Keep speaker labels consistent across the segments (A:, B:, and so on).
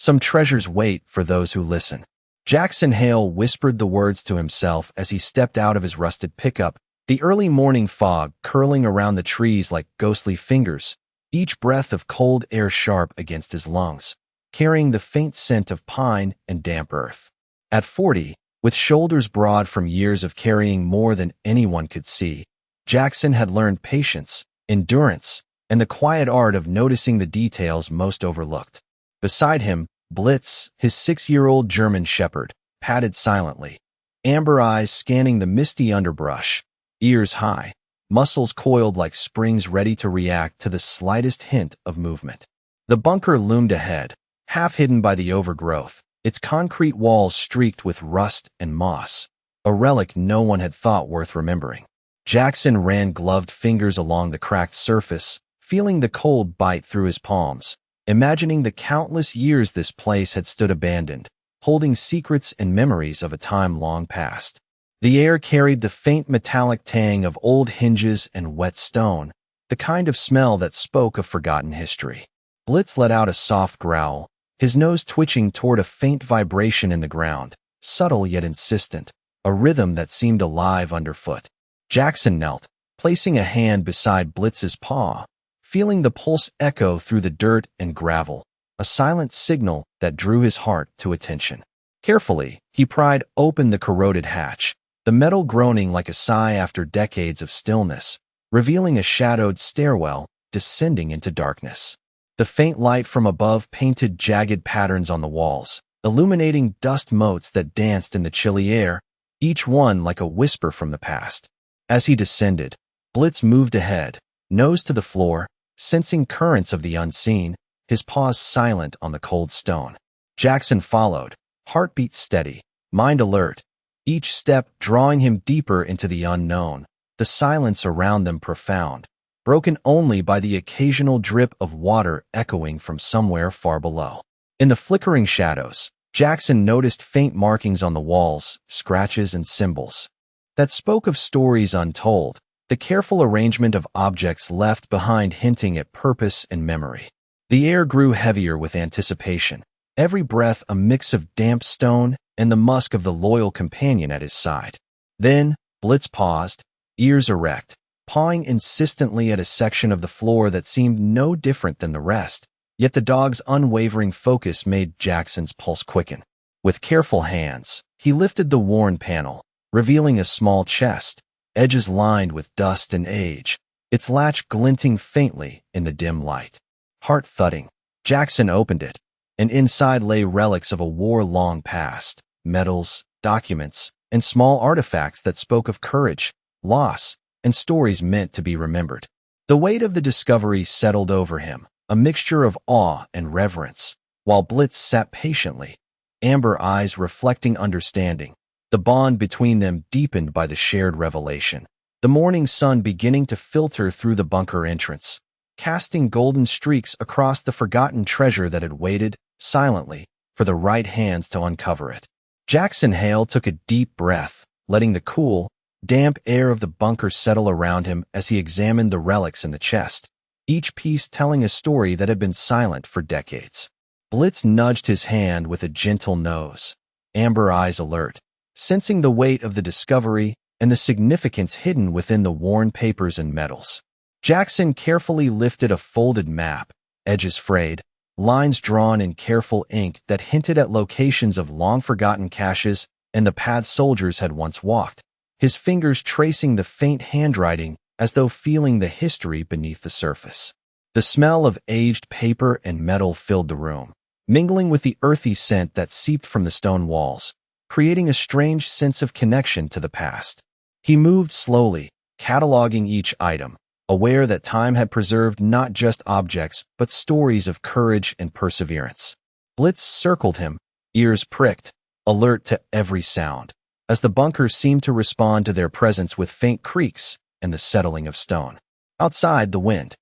A: Some treasures wait for those who listen. Jackson Hale whispered the words to himself as he stepped out of his rusted pickup, the early morning fog curling around the trees like ghostly fingers, each breath of cold air sharp against his lungs, carrying the faint scent of pine and damp earth. At 40, with shoulders broad from years of carrying more than anyone could see, Jackson had learned patience, endurance, and the quiet art of noticing the details most overlooked. Beside him, Blitz, his 6-year-old German shepherd, padded silently, amber eyes scanning the misty underbrush, ears high, muscles coiled like springs ready to react to the slightest hint of movement. The bunker loomed ahead, half hidden by the overgrowth, its concrete walls streaked with rust and moss, a relic no one had thought worth remembering. Jackson ran gloved fingers along the cracked surface, feeling the cold bite through his palms, imagining the countless years this place had stood abandoned, holding secrets and memories of a time long past. The air carried the faint metallic tang of old hinges and wet stone, the kind of smell that spoke of forgotten history. Blitz let out a soft growl, his nose twitching toward a faint vibration in the ground, subtle yet insistent, a rhythm that seemed alive underfoot. Jackson knelt, placing a hand beside Blitz's paw, feeling the pulse echo through the dirt and gravel, a silent signal that drew his heart to attention. Carefully, he pried open the corroded hatch, the metal groaning like a sigh after decades of stillness, revealing a shadowed stairwell descending into darkness. The faint light from above painted jagged patterns on the walls, illuminating dust motes that danced in the chilly air, each one like a whisper from the past. As he descended, Blitz moved ahead, nose to the floor, sensing currents of the unseen, his paws silent on the cold stone. Jackson followed, heartbeat steady, mind alert, each step drawing him deeper into the unknown, the silence around them profound, broken only by the occasional drip of water echoing from somewhere far below. In the flickering shadows, Jackson noticed faint markings on the walls, scratches and symbols that spoke of stories untold, the careful arrangement of objects left behind hinting at purpose and memory. The air grew heavier with anticipation, every breath a mix of damp stone and the musk of the loyal companion at his side. Then, Blitz paused, ears erect, pawing insistently at a section of the floor that seemed no different than the rest, yet the dog's unwavering focus made Jackson's pulse quicken. With careful hands, he lifted the worn panel, revealing a small chest, edges lined with dust and age, its latch glinting faintly in the dim light. Heart thudding, Jackson opened it, and inside lay relics of a war long past, medals, documents, and small artifacts that spoke of courage, loss, and stories meant to be remembered. The weight of the discovery settled over him, a mixture of awe and reverence, while Blitz sat patiently, amber eyes reflecting understanding, the bond between them deepened by the shared revelation. The morning sun beginning to filter through the bunker entrance, casting golden streaks across the forgotten treasure that had waited, silently, for the right hands to uncover it. Jackson Hale took a deep breath, letting the cool, damp air of the bunker settle around him as he examined the relics in the chest, each piece telling a story that had been silent for decades. Blitz nudged his hand with a gentle nose, amber eyes alert, sensing the weight of the discovery and the significance hidden within the worn papers and medals. Jackson carefully lifted a folded map, edges frayed, lines drawn in careful ink that hinted at locations of long-forgotten caches and the paths soldiers had once walked, his fingers tracing the faint handwriting as though feeling the history beneath the surface. The smell of aged paper and metal filled the room, mingling with the earthy scent that seeped from the stone walls, creating a strange sense of connection to the past. He moved slowly, cataloging each item, aware that time had preserved not just objects but stories of courage and perseverance. Blitz circled him, ears pricked, alert to every sound, as the bunker seemed to respond to their presence with faint creaks and the settling of stone. Outside, the wind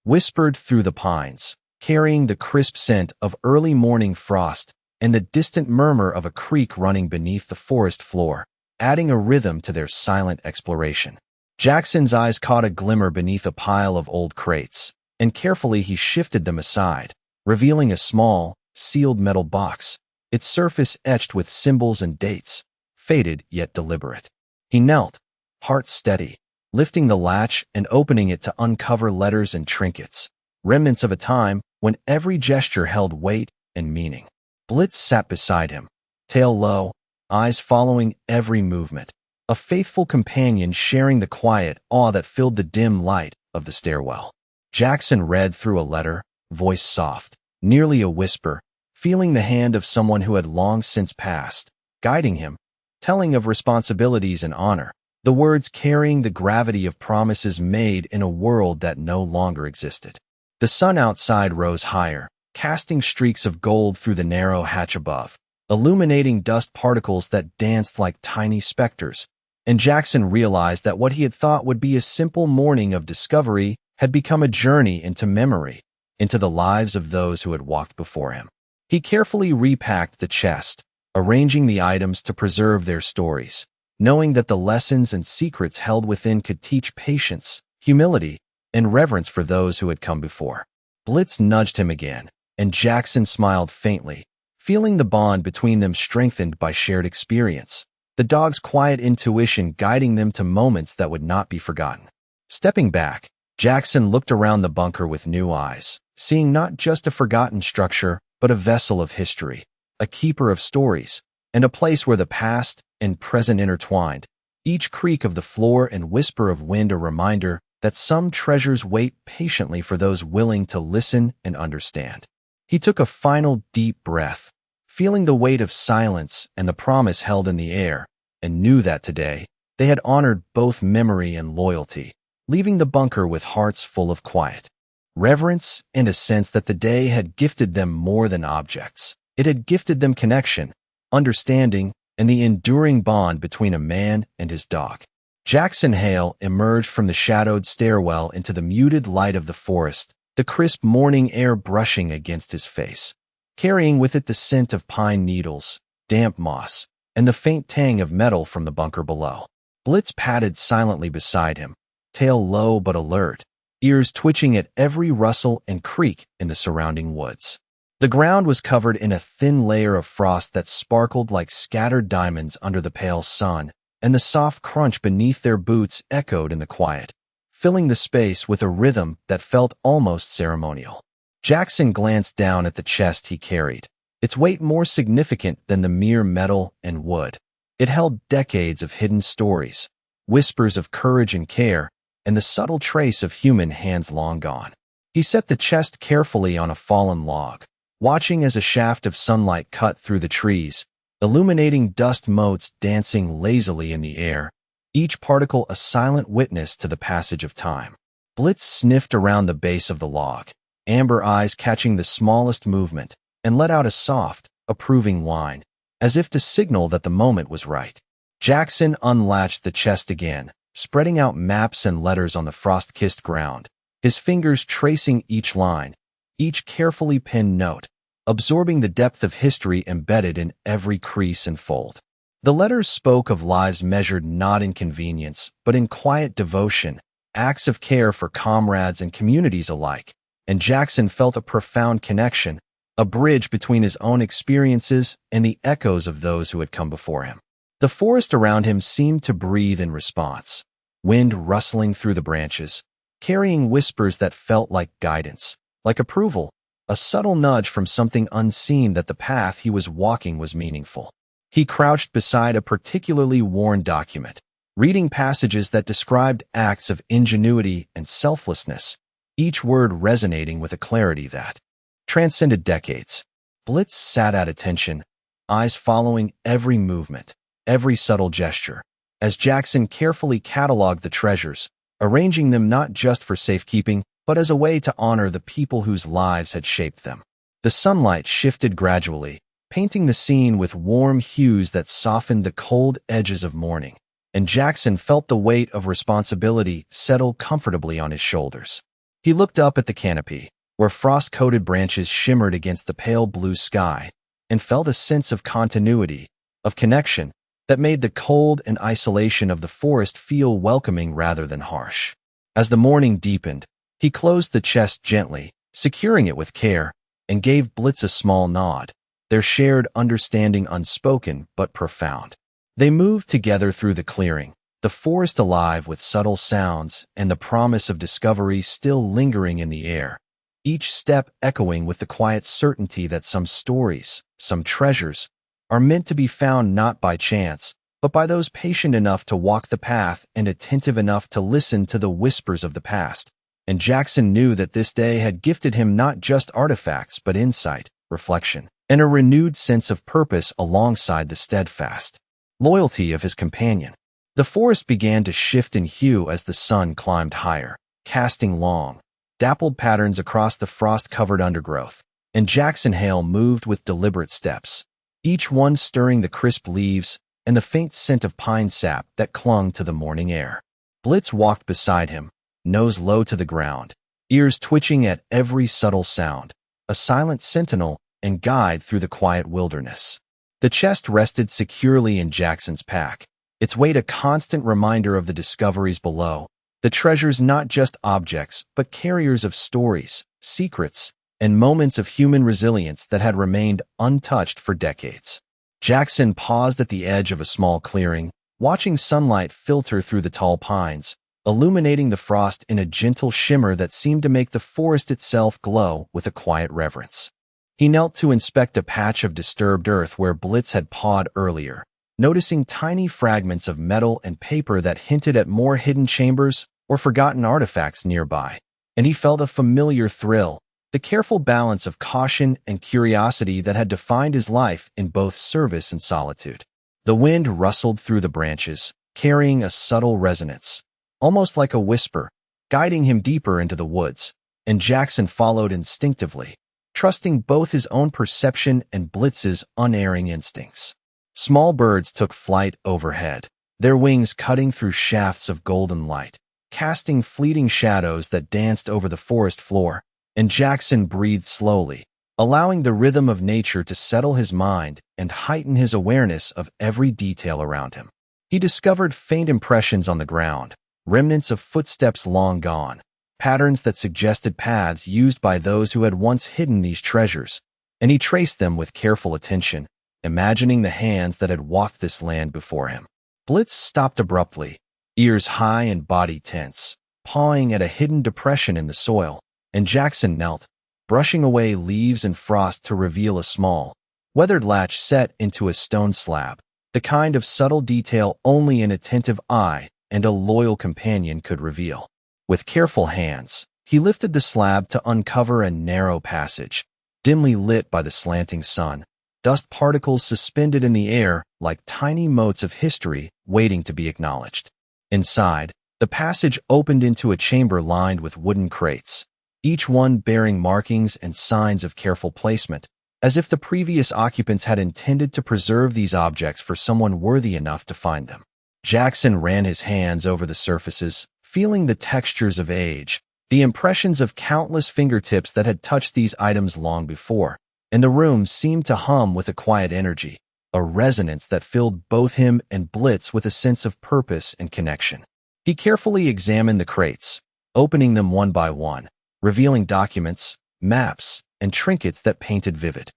A: whispered through the pines, carrying the crisp scent of early morning frost and the distant murmur of a creek running beneath the forest floor, adding a rhythm to their silent exploration. Jackson's eyes caught a glimmer beneath a pile of old crates, and carefully he shifted them aside, revealing a small, sealed metal box, its surface etched with symbols and dates, faded yet deliberate. He knelt, heart steady, lifting the latch and opening it to uncover letters and trinkets, remnants of a time when every gesture held weight and meaning. Blitz sat beside him, tail low, eyes following every movement, a faithful companion sharing the quiet awe that filled the dim light of the stairwell. Jackson read through a letter, voice soft, nearly a whisper, feeling the hand of someone who had long since passed, guiding him, telling of responsibilities and honor, the words carrying the gravity of promises made in a world that no longer existed. The sun outside rose higher, casting streaks of gold through the narrow hatch above, illuminating dust particles that danced like tiny specters, and Jackson realized that what he had thought would be a simple morning of discovery had become a journey into memory, into the lives of those who had walked before him. He carefully repacked the chest, arranging the items to preserve their stories, knowing that the lessons and secrets held within could teach patience, humility, and reverence for those who had come before. Blitz nudged him again, and Jackson smiled faintly, feeling the bond between them strengthened by shared experience, the dog's quiet intuition guiding them to moments that would not be forgotten. Stepping back, Jackson looked around the bunker with new eyes, seeing not just a forgotten structure, but a vessel of history, a keeper of stories, and a place where the past and present intertwined, each creak of the floor and whisper of wind a reminder that some treasures wait patiently for those willing to listen and understand. He took a final deep breath, feeling the weight of silence and the promise held in the air, and knew that today they had honored both memory and loyalty, leaving the bunker with hearts full of quiet, reverence, and a sense that the day had gifted them more than objects. It had gifted them connection, understanding, and the enduring bond between a man and his dog. Jackson Hale emerged from the shadowed stairwell into the muted light of the forest, the crisp morning air brushing against his face, carrying with it the scent of pine needles, damp moss, and the faint tang of metal from the bunker below. Blitz padded silently beside him, tail low but alert, ears twitching at every rustle and creak in the surrounding woods. The ground was covered in a thin layer of frost that sparkled like scattered diamonds under the pale sun, and the soft crunch beneath their boots echoed in the quiet, filling the space with a rhythm that felt almost ceremonial. Jackson glanced down at the chest he carried, its weight more significant than the mere metal and wood. It held decades of hidden stories, whispers of courage and care, and the subtle trace of human hands long gone. He set the chest carefully on a fallen log, watching as a shaft of sunlight cut through the trees, illuminating dust motes dancing lazily in the air, each particle a silent witness to the passage of time. Blitz sniffed around the base of the log, amber eyes catching the smallest movement, and let out a soft, approving whine, as if to signal that the moment was right. Jackson unlatched the chest again, spreading out maps and letters on the frost-kissed ground, his fingers tracing each line, each carefully penned note, absorbing the depth of history embedded in every crease and fold. The letters spoke of lives measured not in convenience, but in quiet devotion, acts of care for comrades and communities alike, and Jackson felt a profound connection, a bridge between his own experiences and the echoes of those who had come before him. The forest around him seemed to breathe in response, wind rustling through the branches, carrying whispers that felt like guidance, like approval, a subtle nudge from something unseen that the path he was walking was meaningful. He crouched beside a particularly worn document, reading passages that described acts of ingenuity and selflessness, each word resonating with a clarity that transcended decades. Blitz sat at attention, eyes following every movement, every subtle gesture, as Jackson carefully cataloged the treasures, arranging them not just for safekeeping, but as a way to honor the people whose lives had shaped them. The sunlight shifted gradually, painting the scene with warm hues that softened the cold edges of morning, and Jackson felt the weight of responsibility settle comfortably on his shoulders. He looked up at the canopy, where frost-coated branches shimmered against the pale blue sky, and felt a sense of continuity, of connection, that made the cold and isolation of the forest feel welcoming rather than harsh. As the morning deepened, he closed the chest gently, securing it with care, and gave Blitz a small nod, their shared understanding unspoken but profound. They moved together through the clearing, the forest alive with subtle sounds and the promise of discovery still lingering in the air, each step echoing with the quiet certainty that some stories, some treasures, are meant to be found not by chance, but by those patient enough to walk the path and attentive enough to listen to the whispers of the past. And Jackson knew that this day had gifted him not just artifacts but insight, reflection, and a renewed sense of purpose alongside the steadfast loyalty of his companion. The forest began to shift in hue as the sun climbed higher, casting long, dappled patterns across the frost-covered undergrowth, and Jackson Hale moved with deliberate steps, each one stirring the crisp leaves and the faint scent of pine sap that clung to the morning air. Blitz walked beside him, nose low to the ground, ears twitching at every subtle sound, a silent sentinel and guide through the quiet wilderness. The chest rested securely in Jackson's pack, its weight a constant reminder of the discoveries below, the treasures not just objects but carriers of stories, secrets, and moments of human resilience that had remained untouched for decades. Jackson paused at the edge of a small clearing, watching sunlight filter through the tall pines, illuminating the frost in a gentle shimmer that seemed to make the forest itself glow with a quiet reverence. He knelt to inspect a patch of disturbed earth where Blitz had pawed earlier, noticing tiny fragments of metal and paper that hinted at more hidden chambers or forgotten artifacts nearby. And he felt a familiar thrill, the careful balance of caution and curiosity that had defined his life in both service and solitude. The wind rustled through the branches, carrying a subtle resonance, almost like a whisper, guiding him deeper into the woods, and Jackson followed instinctively, trusting both his own perception and Blitz's unerring instincts. Small birds took flight overhead, their wings cutting through shafts of golden light, casting fleeting shadows that danced over the forest floor, and Jackson breathed slowly, allowing the rhythm of nature to settle his mind and heighten his awareness of every detail around him. He discovered faint impressions on the ground, remnants of footsteps long gone, patterns that suggested paths used by those who had once hidden these treasures, and he traced them with careful attention, imagining the hands that had walked this land before him. Blitz stopped abruptly, ears high and body tense, pawing at a hidden depression in the soil, and Jackson knelt, brushing away leaves and frost to reveal a small, weathered latch set into a stone slab, the kind of subtle detail only an attentive eye and a loyal companion could reveal. With careful hands, he lifted the slab to uncover a narrow passage, dimly lit by the slanting sun, dust particles suspended in the air like tiny motes of history waiting to be acknowledged. Inside, the passage opened into a chamber lined with wooden crates, each one bearing markings and signs of careful placement, as if the previous occupants had intended to preserve these objects for someone worthy enough to find them. Jackson ran his hands over the surfaces, feeling the textures of age, the impressions of countless fingertips that had touched these items long before, and the room seemed to hum with a quiet energy, a resonance that filled both him and Blitz with a sense of purpose and connection. He carefully examined the crates, opening them one by one, revealing documents, maps, and trinkets that painted vivid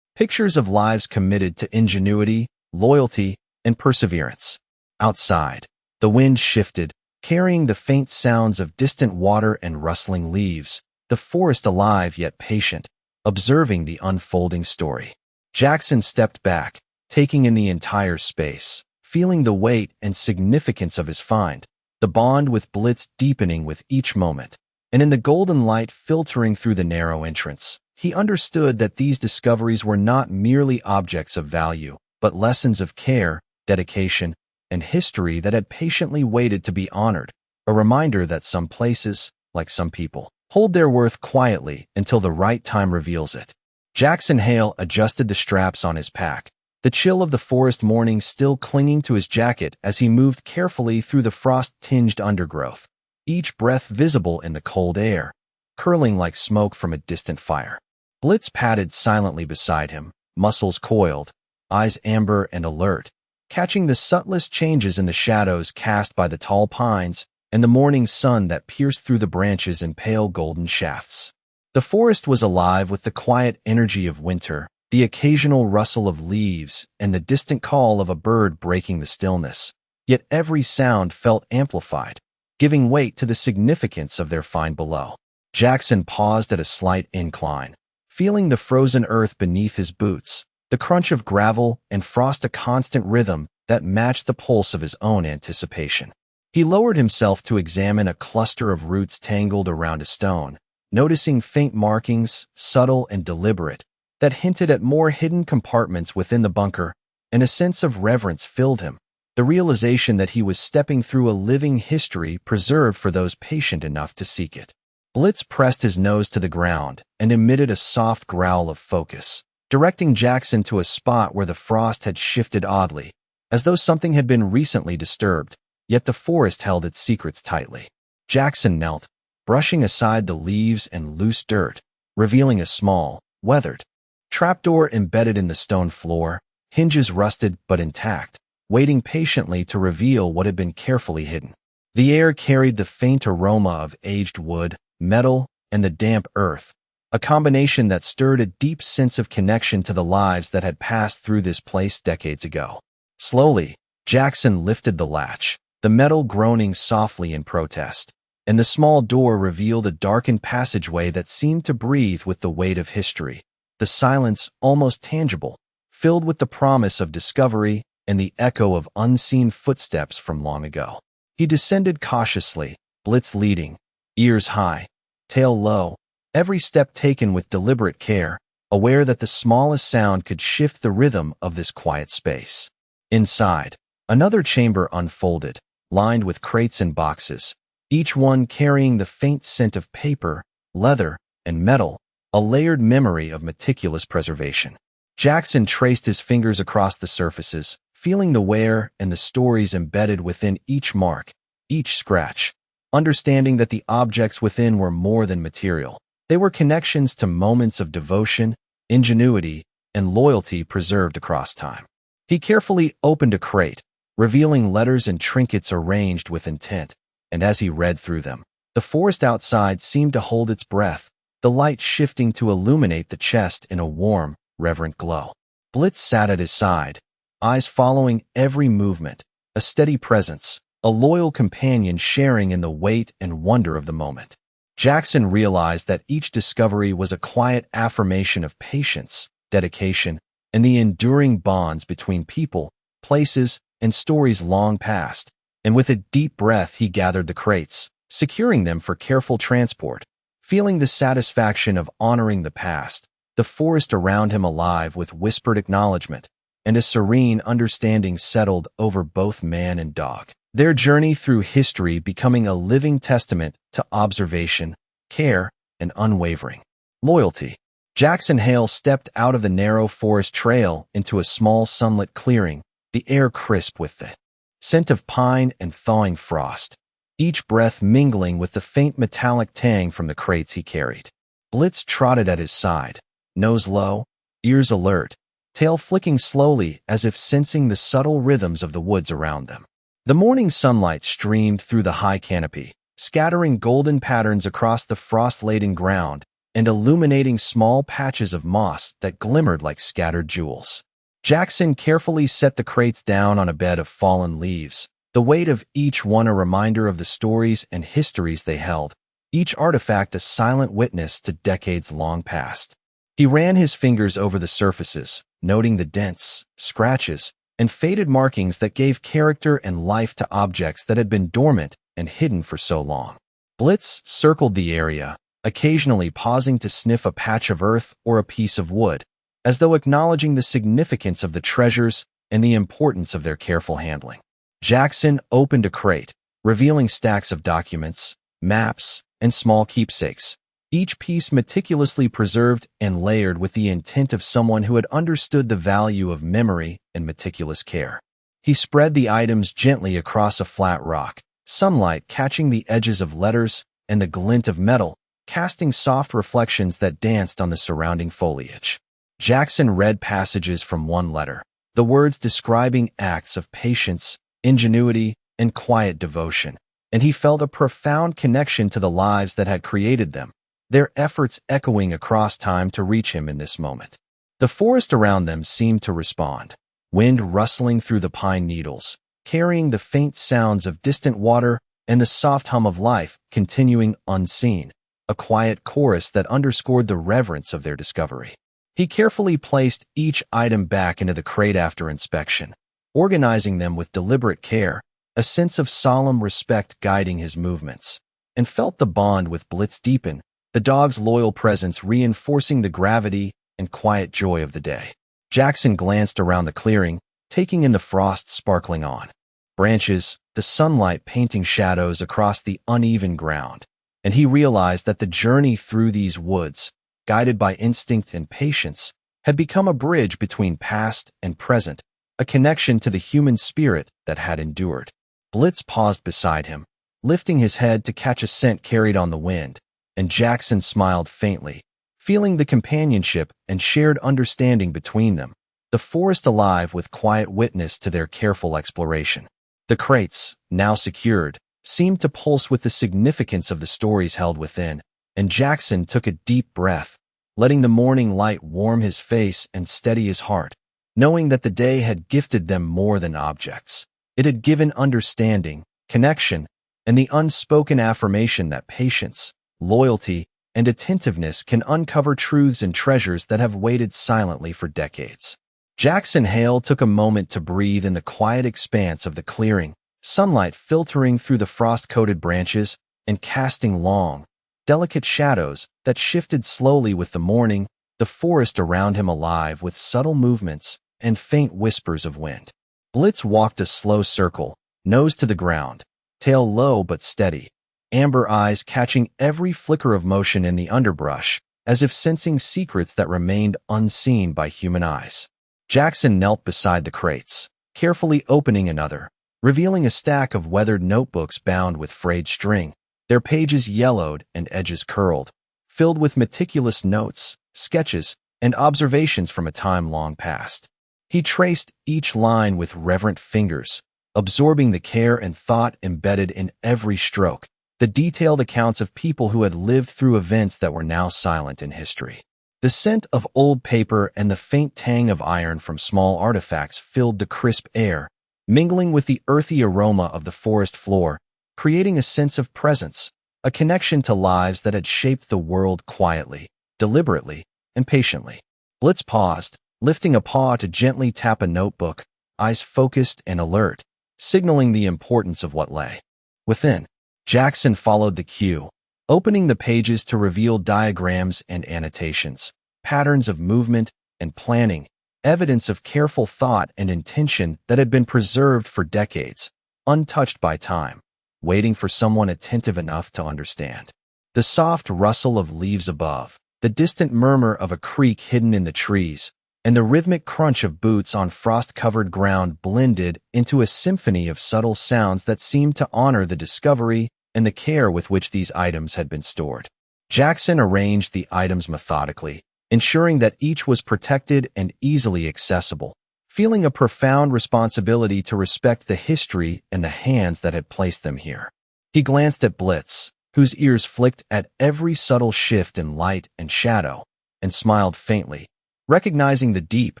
A: pictures of lives committed to ingenuity, loyalty, and perseverance. Outside, the wind shifted, carrying the faint sounds of distant water and rustling leaves, the forest alive yet patient, observing the unfolding story. Jackson stepped back, taking in the entire space, feeling the weight and significance of his find, the bond with Blitz deepening with each moment. And in the golden light filtering through the narrow entrance, he understood that these discoveries were not merely objects of value, but lessons of care, dedication, and history that had patiently waited to be honored, a reminder that some places, like some people, hold their worth quietly until the right time reveals it. Jackson Hale adjusted the straps on his pack, the chill of the forest morning still clinging to his jacket as he moved carefully through the frost-tinged undergrowth, each breath visible in the cold air, curling like smoke from a distant fire. Blitz padded silently beside him, muscles coiled, eyes amber and alert, catching the subtlest changes in the shadows cast by the tall pines and the morning sun that pierced through the branches in pale golden shafts. The forest was alive with the quiet energy of winter, the occasional rustle of leaves, and the distant call of a bird breaking the stillness. Yet every sound felt amplified, giving weight to the significance of their find below. Jackson paused at a slight incline, feeling the frozen earth beneath his boots, the crunch of gravel and frost a constant rhythm that matched the pulse of his own anticipation. He lowered himself to examine a cluster of roots tangled around a stone, noticing faint markings, subtle and deliberate, that hinted at more hidden compartments within the bunker, and a sense of reverence filled him, the realization that he was stepping through a living history preserved for those patient enough to seek it. Blitz pressed his nose to the ground and emitted a soft growl of focus, directing Jackson to a spot where the frost had shifted oddly, as though something had been recently disturbed, yet the forest held its secrets tightly. Jackson knelt, brushing aside the leaves and loose dirt, revealing a small, weathered trapdoor embedded in the stone floor, hinges rusted but intact, waiting patiently to reveal what had been carefully hidden. The air carried the faint aroma of aged wood, metal, and the damp earth, a combination that stirred a deep sense of connection to the lives that had passed through this place decades ago. Slowly, Jackson lifted the latch, the metal groaning softly in protest, and the small door revealed a darkened passageway that seemed to breathe with the weight of history, the silence almost tangible, filled with the promise of discovery and the echo of unseen footsteps from long ago. He descended cautiously, Blitz leading, ears high, tail low, every step taken with deliberate care, aware that the smallest sound could shift the rhythm of this quiet space. Inside, another chamber unfolded, lined with crates and boxes, each one carrying the faint scent of paper, leather, and metal, a layered memory of meticulous preservation. Jackson traced his fingers across the surfaces, feeling the wear and the stories embedded within each mark, each scratch, understanding that the objects within were more than material. They were connections to moments of devotion, ingenuity, and loyalty preserved across time. He carefully opened a crate, revealing letters and trinkets arranged with intent, and as he read through them, the forest outside seemed to hold its breath, the light shifting to illuminate the chest in a warm, reverent glow. Blitz sat at his side, eyes following every movement, a steady presence, a loyal companion sharing in the weight and wonder of the moment. Jackson realized that each discovery was a quiet affirmation of patience, dedication, and the enduring bonds between people, places, and stories long past, and with a deep breath he gathered the crates, securing them for careful transport. Feeling the satisfaction of honoring the past, the forest around him alive with whispered acknowledgement, and a serene understanding settled over both man and dog. Their journey through history becoming a living testament to observation, care, and unwavering loyalty. Jackson Hale stepped out of the narrow forest trail into a small sunlit clearing, the air crisp with the scent of pine and thawing frost, each breath mingling with the faint metallic tang from the crates he carried. Blitz trotted at his side, nose low, ears alert, tail flicking slowly as if sensing the subtle rhythms of the woods around them. The morning sunlight streamed through the high canopy, scattering golden patterns across the frost-laden ground and illuminating small patches of moss that glimmered like scattered jewels. Jackson carefully set the crates down on a bed of fallen leaves, the weight of each one a reminder of the stories and histories they held, each artifact a silent witness to decades long past. He ran his fingers over the surfaces, noting the dents, scratches, and faded markings that gave character and life to objects that had been dormant and hidden for so long. Blitz circled the area, occasionally pausing to sniff a patch of earth or a piece of wood, as though acknowledging the significance of the treasures and the importance of their careful handling. Jackson opened a crate, revealing stacks of documents, maps, and small keepsakes, each piece meticulously preserved and layered with the intent of someone who had understood the value of memory and meticulous care. He spread the items gently across a flat rock, sunlight catching the edges of letters and the glint of metal, casting soft reflections that danced on the surrounding foliage. Jackson read passages from one letter, the words describing acts of patience, ingenuity, and quiet devotion, and he felt a profound connection to the lives that had created them, their efforts echoing across time to reach him in this moment. The forest around them seemed to respond, wind rustling through the pine needles, carrying the faint sounds of distant water and the soft hum of life continuing unseen, a quiet chorus that underscored the reverence of their discovery. He carefully placed each item back into the crate after inspection, organizing them with deliberate care, a sense of solemn respect guiding his movements, and felt the bond with Blitz deepen, the dog's loyal presence reinforcing the gravity and quiet joy of the day. Jackson glanced around the clearing, taking in the frost sparkling on branches, the sunlight painting shadows across the uneven ground, and he realized that the journey through these woods, guided by instinct and patience, had become a bridge between past and present, a connection to the human spirit that had endured. Blitz paused beside him, lifting his head to catch a scent carried on the wind, and Jackson smiled faintly, feeling the companionship and shared understanding between them, the forest alive with quiet witness to their careful exploration. The crates, now secured, seemed to pulse with the significance of the stories held within, and Jackson took a deep breath, letting the morning light warm his face and steady his heart, knowing that the day had gifted them more than objects. It had given understanding, connection, and the unspoken affirmation that patience, loyalty, and attentiveness can uncover truths and treasures that have waited silently for decades. Jackson Hale took a moment to breathe in the quiet expanse of the clearing, sunlight filtering through the frost-coated branches and casting long, delicate shadows that shifted slowly with the morning, the forest around him alive with subtle movements and faint whispers of wind. Blitz walked a slow circle, nose to the ground, tail low but steady, amber eyes catching every flicker of motion in the underbrush, as if sensing secrets that remained unseen by human eyes. Jackson knelt beside the crates, carefully opening another, revealing a stack of weathered notebooks bound with frayed string, their pages yellowed and edges curled, filled with meticulous notes, sketches, and observations from a time long past. He traced each line with reverent fingers, absorbing the care and thought embedded in every stroke, the detailed accounts of people who had lived through events that were now silent in history. The scent of old paper and the faint tang of iron from small artifacts filled the crisp air, mingling with the earthy aroma of the forest floor, creating a sense of presence, a connection to lives that had shaped the world quietly, deliberately, and patiently. Blitz paused, lifting a paw to gently tap a notebook, eyes focused and alert, signaling the importance of what lay within. Jackson followed the cue, opening the pages to reveal diagrams and annotations, patterns of movement and planning, evidence of careful thought and intention that had been preserved for decades, untouched by time, waiting for someone attentive enough to understand. The soft rustle of leaves above, the distant murmur of a creek hidden in the trees, and the rhythmic crunch of boots on frost-covered ground blended into a symphony of subtle sounds that seemed to honor the discovery and the care with which these items had been stored. Jackson arranged the items methodically, ensuring that each was protected and easily accessible, feeling a profound responsibility to respect the history and the hands that had placed them here. He glanced at Blitz, whose ears flicked at every subtle shift in light and shadow, and smiled faintly, recognizing the deep,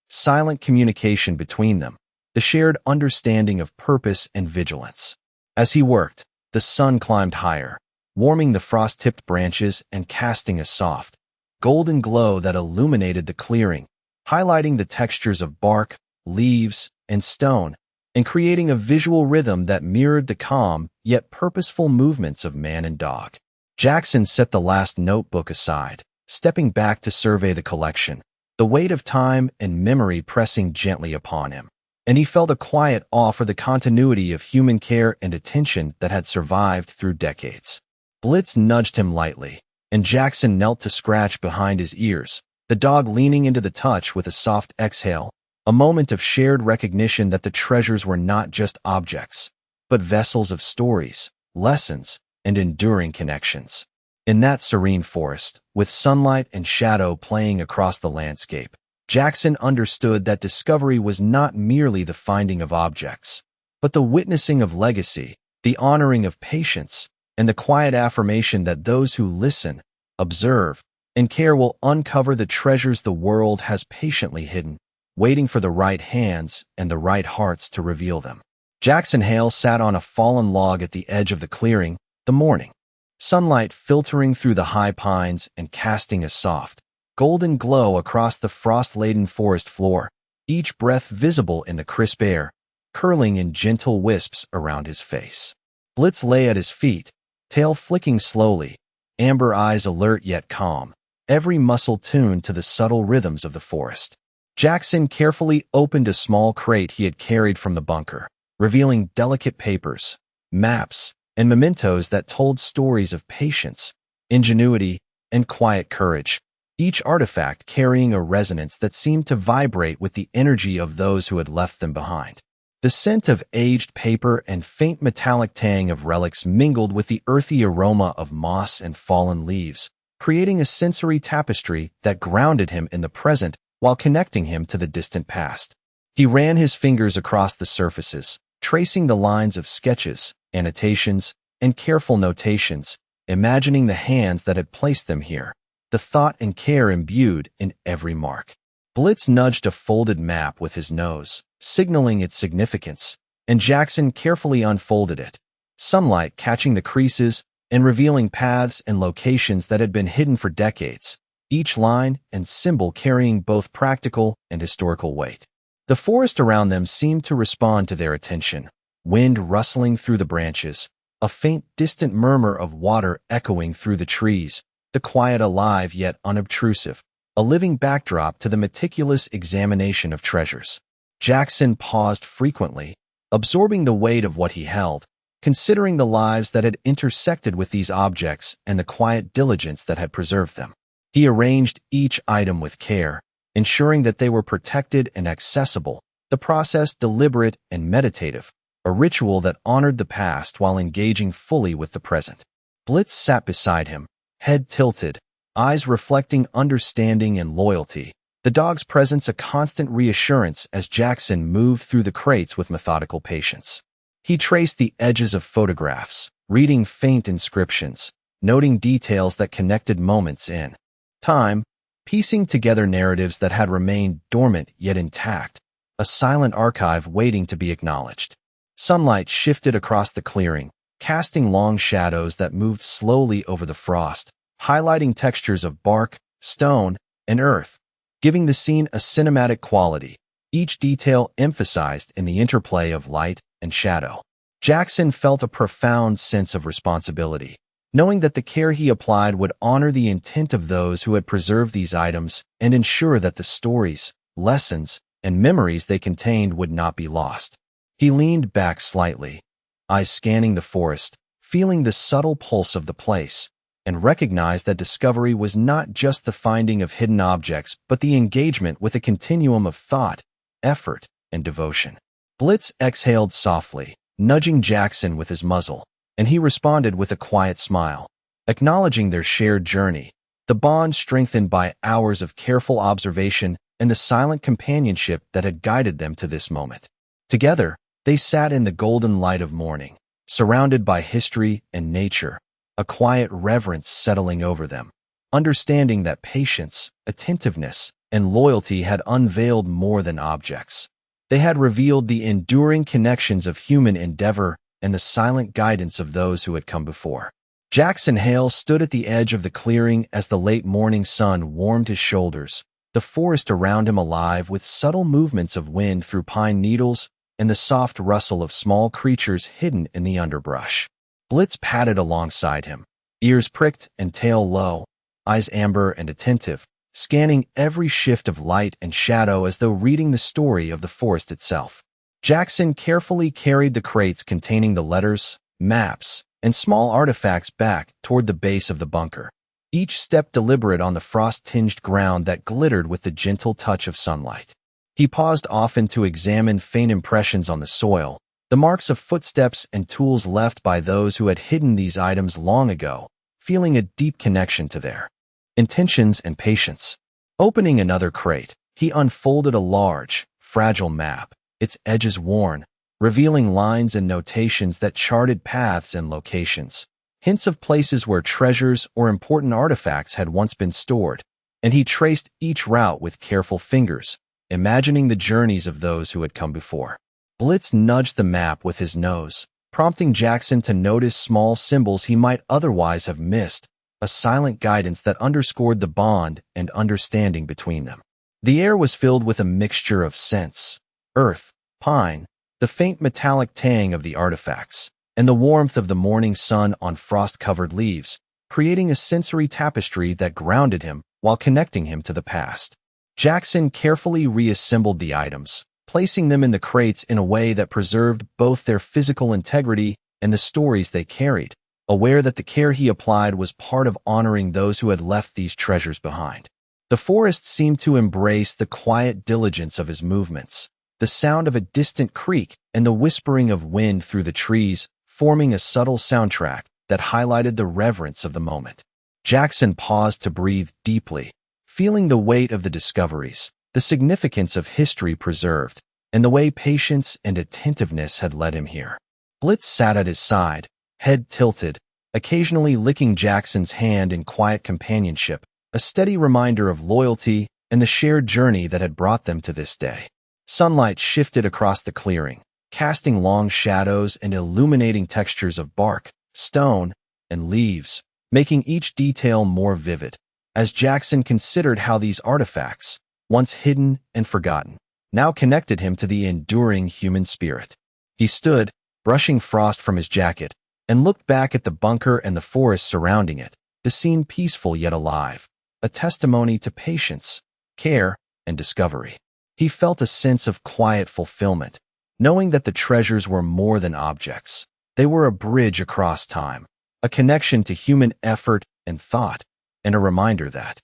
A: silent communication between them, the shared understanding of purpose and vigilance. As he worked, the sun climbed higher, warming the frost-tipped branches and casting a soft, golden glow that illuminated the clearing, highlighting the textures of bark, leaves, and stone, and creating a visual rhythm that mirrored the calm yet purposeful movements of man and dog. Jackson set the last notebook aside, stepping back to survey the collection, the weight of time and memory pressing gently upon him. And he felt a quiet awe for the continuity of human care and attention that had survived through decades. Blitz nudged him lightly, and Jackson knelt to scratch behind his ears, the dog leaning into the touch with a soft exhale, a moment of shared recognition that the treasures were not just objects, but vessels of stories, lessons, and enduring connections. In that serene forest, with sunlight and shadow playing across the landscape, Jackson understood that discovery was not merely the finding of objects, but the witnessing of legacy, the honoring of patience, and the quiet affirmation that those who listen, observe, and care will uncover the treasures the world has patiently hidden, waiting for the right hands and the right hearts to reveal them. Jackson Hale sat on a fallen log at the edge of the clearing, the morning sunlight filtering through the high pines and casting a soft, golden glow across the frost-laden forest floor, each breath visible in the crisp air, curling in gentle wisps around his face. Blitz lay at his feet, tail flicking slowly, amber eyes alert yet calm, every muscle tuned to the subtle rhythms of the forest. Jackson carefully opened a small crate he had carried from the bunker, revealing delicate papers, maps, and mementos that told stories of patience, ingenuity, and quiet courage, each artifact carrying a resonance that seemed to vibrate with the energy of those who had left them behind. The scent of aged paper and faint metallic tang of relics mingled with the earthy aroma of moss and fallen leaves, creating a sensory tapestry that grounded him in the present while connecting him to the distant past. He ran his fingers across the surfaces, tracing the lines of sketches, annotations, and careful notations, imagining the hands that had placed them here, the thought and care imbued in every mark. Blitz nudged a folded map with his nose, signaling its significance, and Jackson carefully unfolded it, sunlight catching the creases and revealing paths and locations that had been hidden for decades, each line and symbol carrying both practical and historical weight. The forest around them seemed to respond to their attention, wind rustling through the branches, a faint distant murmur of water echoing through the trees, the quiet alive yet unobtrusive, a living backdrop to the meticulous examination of treasures. Jackson paused frequently, absorbing the weight of what he held, considering the lives that had intersected with these objects and the quiet diligence that had preserved them. He arranged each item with care, ensuring that they were protected and accessible, the process deliberate and meditative, a ritual that honored the past while engaging fully with the present. Blitz sat beside him, head tilted, eyes reflecting understanding and loyalty, the dog's presence a constant reassurance as Jackson moved through the crates with methodical patience. He traced the edges of photographs, reading faint inscriptions, noting details that connected moments in time, piecing together narratives that had remained dormant yet intact, a silent archive waiting to be acknowledged. Sunlight shifted across the clearing, casting long shadows that moved slowly over the frost, highlighting textures of bark, stone, and earth, giving the scene a cinematic quality, each detail emphasized in the interplay of light and shadow. Jackson felt a profound sense of responsibility, knowing that the care he applied would honor the intent of those who had preserved these items and ensure that the stories, lessons, and memories they contained would not be lost. He leaned back slightly, eyes scanning the forest, feeling the subtle pulse of the place, and recognized that discovery was not just the finding of hidden objects but the engagement with a continuum of thought, effort, and devotion. Blitz exhaled softly, nudging Jackson with his muzzle, and he responded with a quiet smile, acknowledging their shared journey, the bond strengthened by hours of careful observation and the silent companionship that had guided them to this moment. Together, they sat in the golden light of morning, surrounded by history and nature, a quiet reverence settling over them, understanding that patience, attentiveness, and loyalty had unveiled more than objects. They had revealed the enduring connections of human endeavor and the silent guidance of those who had come before. Jackson Hale stood at the edge of the clearing as the late morning sun warmed his shoulders, the forest around him alive with subtle movements of wind through pine needles and the soft rustle of small creatures hidden in the underbrush. Blitz padded alongside him, ears pricked and tail low, eyes amber and attentive, scanning every shift of light and shadow as though reading the story of the forest itself. Jackson carefully carried the crates containing the letters, maps, and small artifacts back toward the base of the bunker, each step deliberate on the frost-tinged ground that glittered with the gentle touch of sunlight. He paused often to examine faint impressions on the soil, the marks of footsteps and tools left by those who had hidden these items long ago, feeling a deep connection to their intentions and patience. Opening another crate, he unfolded a large, fragile map, its edges worn, revealing lines and notations that charted paths and locations, hints of places where treasures or important artifacts had once been stored, and he traced each route with careful fingers, imagining the journeys of those who had come before. Blitz nudged the map with his nose, prompting Jackson to notice small symbols he might otherwise have missed, a silent guidance that underscored the bond and understanding between them. The air was filled with a mixture of scents: earth, pine, the faint metallic tang of the artifacts, and the warmth of the morning sun on frost-covered leaves, creating a sensory tapestry that grounded him while connecting him to the past. Jackson carefully reassembled the items, placing them in the crates in a way that preserved both their physical integrity and the stories they carried, aware that the care he applied was part of honoring those who had left these treasures behind. The forest seemed to embrace the quiet diligence of his movements, the sound of a distant creek and the whispering of wind through the trees forming a subtle soundtrack that highlighted the reverence of the moment. Jackson paused to breathe deeply, feeling the weight of the discoveries, the significance of history preserved, and the way patience and attentiveness had led him here. Blitz sat at his side, head tilted, occasionally licking Jackson's hand in quiet companionship, a steady reminder of loyalty and the shared journey that had brought them to this day. Sunlight shifted across the clearing, casting long shadows and illuminating textures of bark, stone, and leaves, making each detail more vivid, as Jackson considered how these artifacts, once hidden and forgotten, now connected him to the enduring human spirit. He stood, brushing frost from his jacket, and looked back at the bunker and the forest surrounding it, the scene peaceful yet alive, a testimony to patience, care, and discovery. He felt a sense of quiet fulfillment, knowing that the treasures were more than objects. They were a bridge across time, a connection to human effort and thought, and a reminder that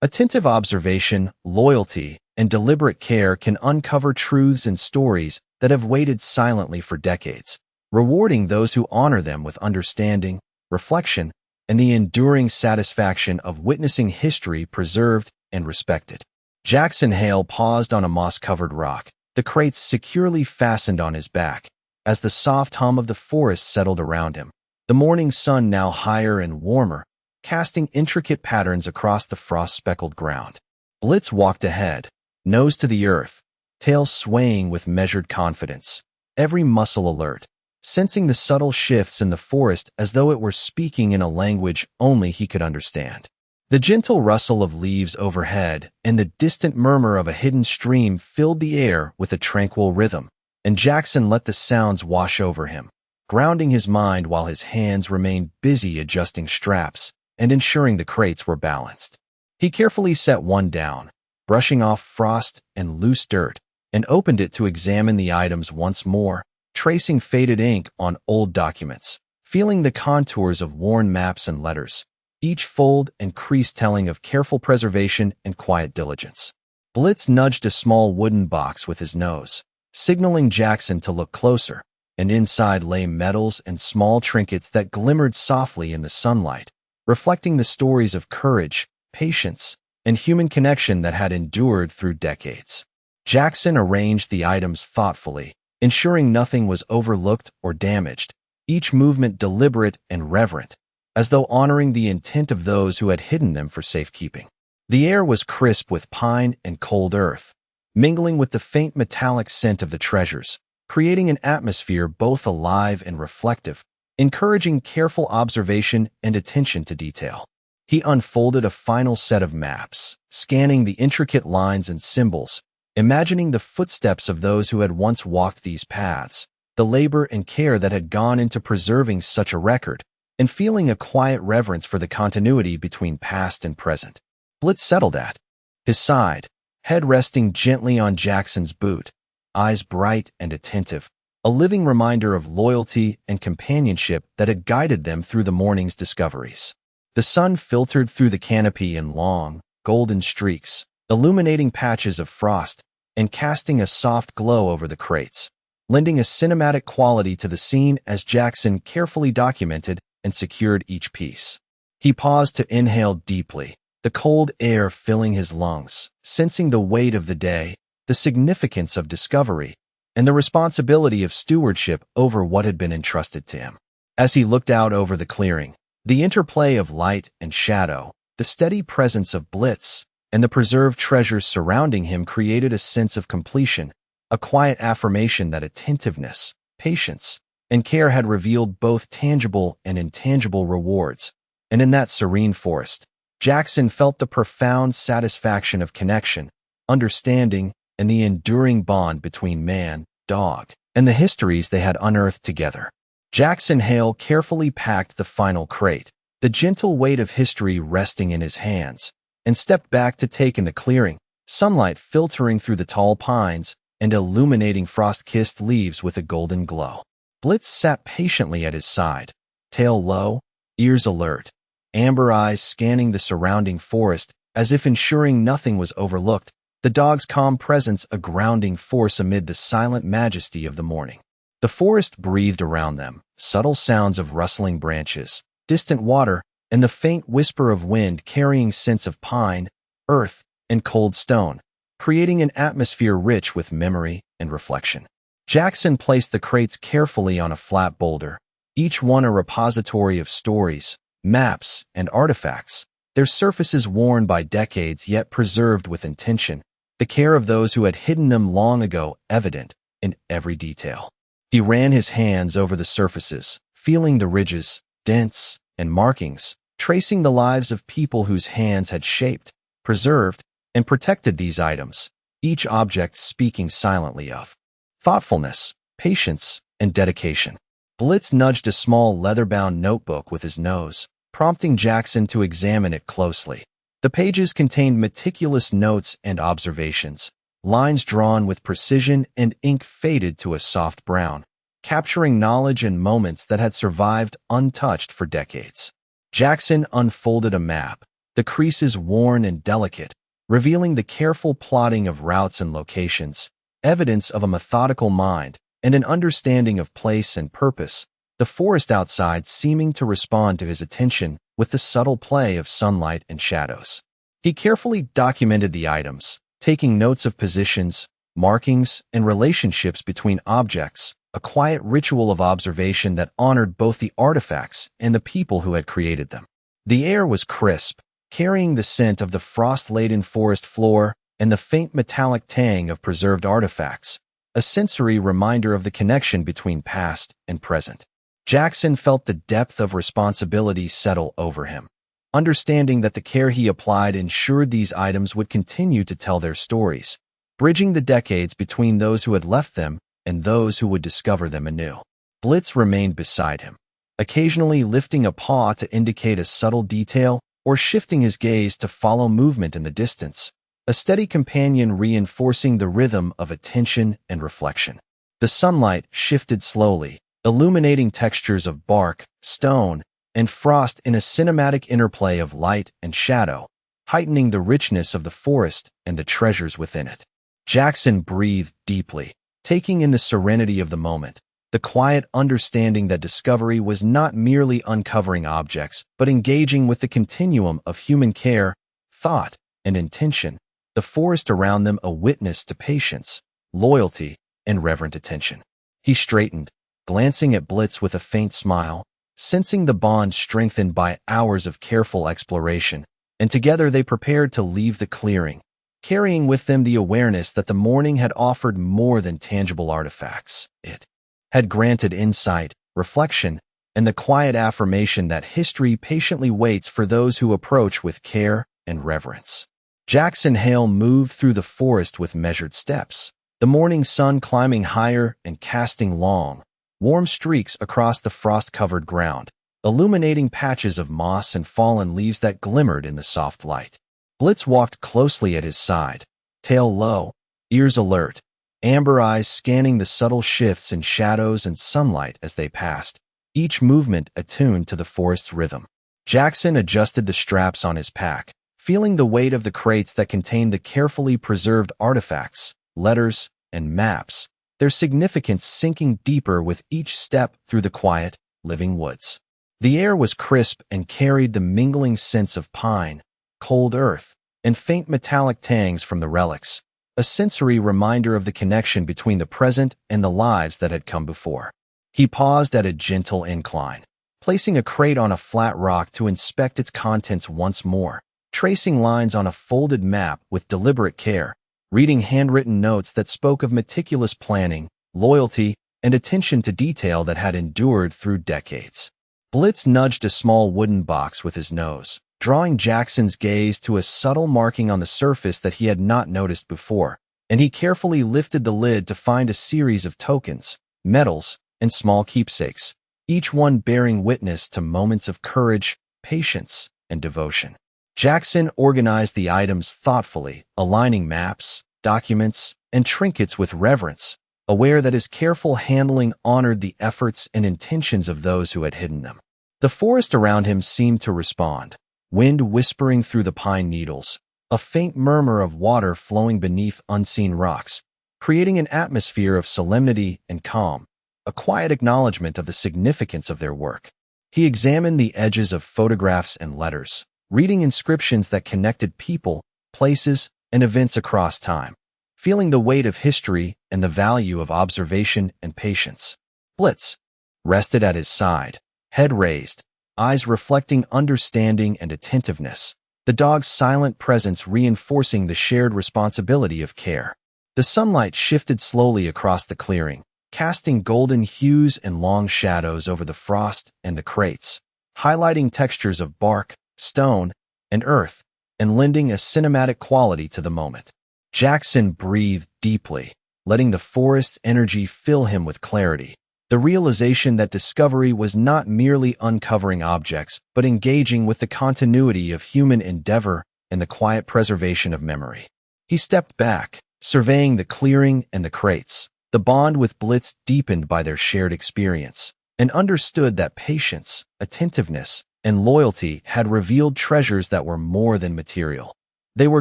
A: attentive observation, loyalty, and deliberate care can uncover truths and stories that have waited silently for decades, rewarding those who honor them with understanding, reflection, and the enduring satisfaction of witnessing history preserved and respected. Jackson Hale paused on a moss-covered rock, the crates securely fastened on his back, as the soft hum of the forest settled around him, the morning sun now higher and warmer, casting intricate patterns across the frost-speckled ground. Blitz walked ahead, nose to the earth, tail swaying with measured confidence, every muscle alert, sensing the subtle shifts in the forest as though it were speaking in a language only he could understand. The gentle rustle of leaves overhead and the distant murmur of a hidden stream filled the air with a tranquil rhythm, and Jackson let the sounds wash over him, grounding his mind while his hands remained busy adjusting straps and ensuring the crates were balanced. He carefully set one down, brushing off frost and loose dirt, and opened it to examine the items once more, tracing faded ink on old documents, feeling the contours of worn maps and letters, each fold and crease telling of careful preservation and quiet diligence. Blitz nudged a small wooden box with his nose, signaling Jackson to look closer, and inside lay medals and small trinkets that glimmered softly in the sunlight, reflecting the stories of courage, patience, and human connection that had endured through decades. Jackson arranged the items thoughtfully, ensuring nothing was overlooked or damaged, each movement deliberate and reverent, as though honoring the intent of those who had hidden them for safekeeping. The air was crisp with pine and cold earth, mingling with the faint metallic scent of the treasures, creating an atmosphere both alive and reflective, encouraging careful observation and attention to detail. He unfolded a final set of maps, scanning the intricate lines and symbols, imagining the footsteps of those who had once walked these paths, the labor and care that had gone into preserving such a record, and feeling a quiet reverence for the continuity between past and present. Blitz settled at his side, head resting gently on Jackson's boot, eyes bright and attentive, a living reminder of loyalty and companionship that had guided them through the morning's discoveries. The sun filtered through the canopy in long, golden streaks, illuminating patches of frost and casting a soft glow over the crates, lending a cinematic quality to the scene as Jackson carefully documented and secured each piece. He paused to inhale deeply, the cold air filling his lungs, sensing the weight of the day, the significance of discovery, and the responsibility of stewardship over what had been entrusted to him. As he looked out over the clearing, The interplay of light and shadow, the steady presence of Blitz, and the preserved treasures surrounding him created a sense of completion, a quiet affirmation that attentiveness, patience, and care had revealed both tangible and intangible rewards. And in that serene forest, Jackson felt the profound satisfaction of connection, understanding, and the enduring bond between man, dog, and the histories they had unearthed together. Jackson Hale carefully packed the final crate, the gentle weight of history resting in his hands, and stepped back to take in the clearing, sunlight filtering through the tall pines and illuminating frost-kissed leaves with a golden glow. Blitz sat patiently at his side, tail low, ears alert, amber eyes scanning the surrounding forest as if ensuring nothing was overlooked, the dog's calm presence a grounding force amid the silent majesty of the morning. The forest breathed around them, subtle sounds of rustling branches, distant water, and the faint whisper of wind carrying scents of pine, earth, and cold stone, creating an atmosphere rich with memory and reflection. Jackson placed the crates carefully on a flat boulder, each one a repository of stories, maps, and artifacts, their surfaces worn by decades yet preserved with intention, the care of those who had hidden them long ago evident in every detail. He ran his hands over the surfaces, feeling the ridges, dents, and markings, tracing the lives of people whose hands had shaped, preserved, and protected these items, each object speaking silently of thoughtfulness, patience, and dedication. Blitz nudged a small leather-bound notebook with his nose, prompting Jackson to examine it closely. The pages contained meticulous notes and observations, lines drawn with precision and ink faded to a soft brown, capturing knowledge and moments that had survived untouched for decades. Jackson unfolded a map, the creases worn and delicate, revealing the careful plotting of routes and locations, evidence of a methodical mind and an understanding of place and purpose, the forest outside seeming to respond to his attention with the subtle play of sunlight and shadows. He carefully documented the items, taking notes of positions, markings, and relationships between objects, a quiet ritual of observation that honored both the artifacts and the people who had created them. The air was crisp, carrying the scent of the frost-laden forest floor and the faint metallic tang of preserved artifacts, a sensory reminder of the connection between past and present. Jackson felt the depth of responsibility settle over him, understanding that the care he applied ensured these items would continue to tell their stories, bridging the decades between those who had left them and those who would discover them anew. Blitz remained beside him, occasionally lifting a paw to indicate a subtle detail or shifting his gaze to follow movement in the distance, a steady companion reinforcing the rhythm of attention and reflection. The sunlight shifted slowly, illuminating textures of bark, stone, and frost in a cinematic interplay of light and shadow, heightening the richness of the forest and the treasures within it. Jackson breathed deeply, taking in the serenity of the moment, the quiet understanding that discovery was not merely uncovering objects, but engaging with the continuum of human care, thought, and intention, the forest around them a witness to patience, loyalty, and reverent attention. He straightened, glancing at Blitz with a faint smile, sensing the bond strengthened by hours of careful exploration, and together they prepared to leave the clearing, carrying with them the awareness that the morning had offered more than tangible artifacts. It had granted insight, reflection, and the quiet affirmation that history patiently waits for those who approach with care and reverence. Jackson Hale moved through the forest with measured steps, the morning sun climbing higher and casting long, warm streaks across the frost-covered ground, illuminating patches of moss and fallen leaves that glimmered in the soft light. Blitz walked closely at his side, tail low, ears alert, amber eyes scanning the subtle shifts in shadows and sunlight as they passed, each movement attuned to the forest's rhythm. Jackson adjusted the straps on his pack, feeling the weight of the crates that contained the carefully preserved artifacts, letters, and maps, their significance sinking deeper with each step through the quiet, living woods. The air was crisp and carried the mingling scents of pine, cold earth, and faint metallic tangs from the relics, a sensory reminder of the connection between the present and the lives that had come before. He paused at a gentle incline, placing a crate on a flat rock to inspect its contents once more, tracing lines on a folded map with deliberate care, reading handwritten notes that spoke of meticulous planning, loyalty, and attention to detail that had endured through decades. Blitz nudged a small wooden box with his nose, drawing Jackson's gaze to a subtle marking on the surface that he had not noticed before, and he carefully lifted the lid to find a series of tokens, medals, and small keepsakes, each one bearing witness to moments of courage, patience, and devotion. Jackson organized the items thoughtfully, aligning maps, documents, and trinkets with reverence, aware that his careful handling honored the efforts and intentions of those who had hidden them. The forest around him seemed to respond, wind whispering through the pine needles, a faint murmur of water flowing beneath unseen rocks, creating an atmosphere of solemnity and calm, a quiet acknowledgement of the significance of their work. He examined the edges of photographs and letters, reading inscriptions that connected people, places, and events across time, feeling the weight of history and the value of observation and patience. Blitz rested at his side, head raised, eyes reflecting understanding and attentiveness, the dog's silent presence reinforcing the shared responsibility of care. The sunlight shifted slowly across the clearing, casting golden hues and long shadows over the frost and the crates, highlighting textures of bark, stone, and earth, and lending a cinematic quality to the moment. Jackson breathed deeply, letting the forest's energy fill him with clarity, the realization that discovery was not merely uncovering objects, but engaging with the continuity of human endeavor and the quiet preservation of memory. He stepped back, surveying the clearing and the crates. The bond with Blitz deepened by their shared experience, and understood that patience, attentiveness, and loyalty had revealed treasures that were more than material. They were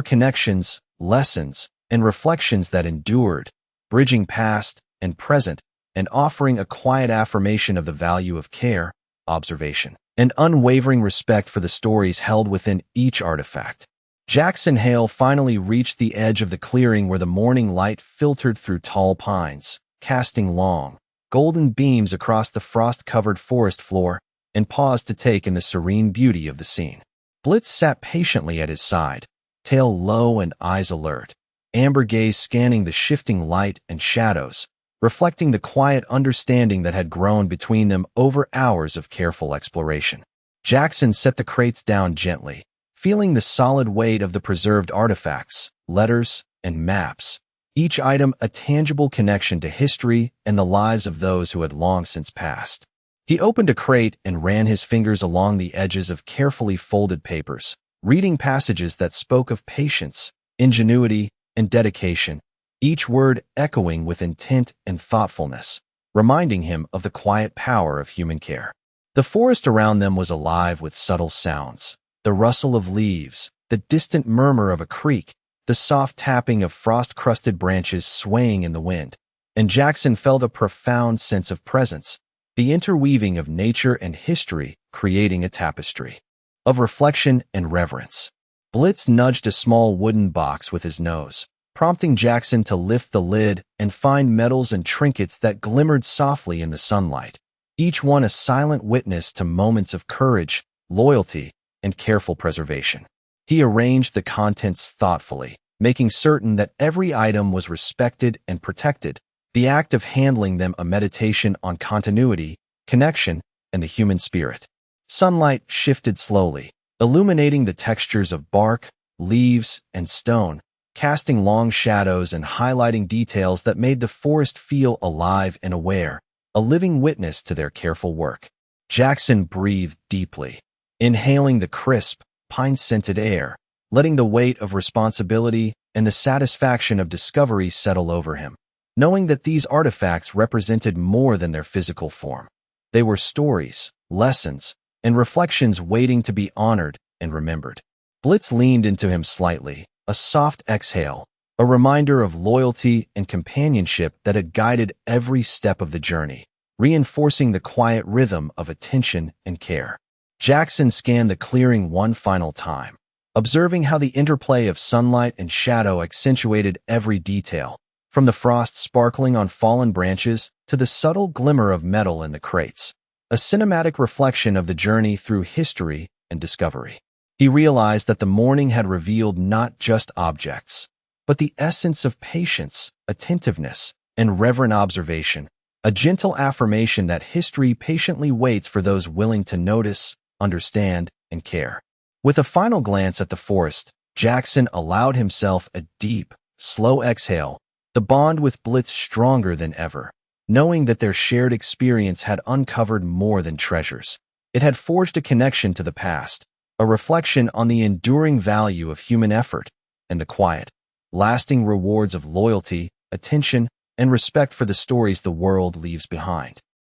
A: connections, lessons, and reflections that endured, bridging past and present, and offering a quiet affirmation of the value of care, observation, and unwavering respect for the stories held within each artifact. Jackson Hale finally reached the edge of the clearing where the morning light filtered through tall pines, casting long, golden beams across the frost-covered forest floor, and paused to take in the serene beauty of the scene. Blitz sat patiently at his side, tail low and eyes alert, amber gaze scanning the shifting light and shadows, reflecting the quiet understanding that had grown between them over hours of careful exploration. Jackson set the crates down gently, feeling the solid weight of the preserved artifacts, letters, and maps, each item a tangible connection to history and the lives of those who had long since passed. He opened a crate and ran his fingers along the edges of carefully folded papers, reading passages that spoke of patience, ingenuity, and dedication, each word echoing with intent and thoughtfulness, reminding him of the quiet power of human care. The forest around them was alive with subtle sounds, the rustle of leaves, the distant murmur of a creek, the soft tapping of frost-crusted branches swaying in the wind, and Jackson felt a profound sense of presence, the interweaving of nature and history creating a tapestry of reflection and reverence. Blitz nudged a small wooden box with his nose, prompting Jackson to lift the lid and find medals and trinkets that glimmered softly in the sunlight, each one a silent witness to moments of courage, loyalty, and careful preservation. He arranged the contents thoughtfully, making certain that every item was respected and protected, the act of handling them a meditation on continuity, connection, and the human spirit. Sunlight shifted slowly, illuminating the textures of bark, leaves, and stone, casting long shadows and highlighting details that made the forest feel alive and aware, a living witness to their careful work. Jackson breathed deeply, inhaling the crisp, pine-scented air, letting the weight of responsibility and the satisfaction of discovery settle over him, knowing that these artifacts represented more than their physical form. They were stories, lessons, and reflections waiting to be honored and remembered. Blitz leaned into him slightly, a soft exhale, a reminder of loyalty and companionship that had guided every step of the journey, reinforcing the quiet rhythm of attention and care. Jackson scanned the clearing one final time, observing how the interplay of sunlight and shadow accentuated every detail, from the frost sparkling on fallen branches to the subtle glimmer of metal in the crates. a cinematic reflection of the journey through history and discovery. He realized that the morning had revealed not just objects, but the essence of patience, attentiveness, and reverent observation, a gentle affirmation that history patiently waits for those willing to notice, understand, and care. With a final glance at the forest, Jackson allowed himself a deep, slow exhale, the bond with Blitz stronger than ever, knowing that their shared experience had uncovered more than treasures. It had forged a connection to the past, a reflection on the enduring value of human effort and the quiet, lasting rewards of loyalty, attention, and respect for the stories the world leaves behind.